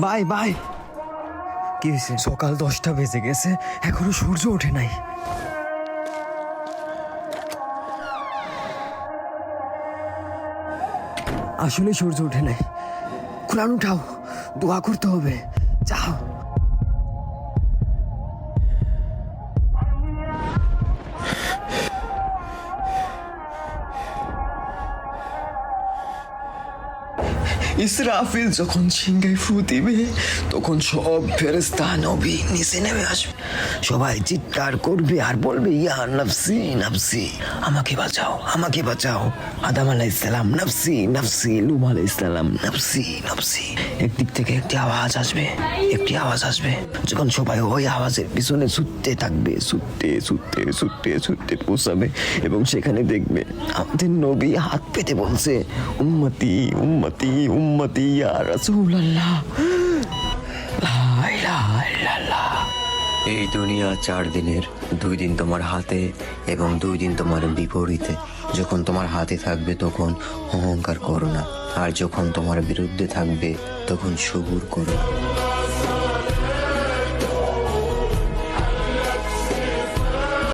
Bye bye. কি হয়েছে? সকাল 10টা বেজে গেছে, এখনো সূর্য ওঠে নাই। আসলে সূর্য ওঠে নাই। কোরআন উঠাও, দোয়া করতে হবে, যাও। ইসরাফিল যখন সিংহায় ফু দিবে তখন সব ফেরেশতা নবী নিচে নেমে আসবে। সবাই চিৎকার করবে আর বলবে, ইয়া নাফসি নাফসি, আমাকে বাঁচাও, আমাকে বাঁচাও। আদম আলাইহিস সালাম নাফসি নাফসি, লূত আলাইহিস সালাম নাফসি নাফসি। একদিক থেকে একটি আওয়াজ আসবে, একটি আওয়াজ আসবে। যখন সবাই ওই আওয়াজের পিছনে ছুটতে থাকবে, ছুটতে ছুটতে ছুটতে ছুটতে পৌঁছাবে এবং সেখানে দেখবে আমাদের নবী হাত পেতে বলছে, উম্মতি উম্মতি উম্মতি ইয়া রাসূলুল্লাহ, লা ইলাহা ইল্লাল্লাহ। এই দুনিয়া 4 দিনের, 2 দিন তোমার হাতে এবং 2 দিন তোমার বিপরীতে। যখন তোমার হাতে থাকবে তখন অহংকার করো না, আর যখন তোমার বিরুদ্ধে থাকবে তখন সবুর করো।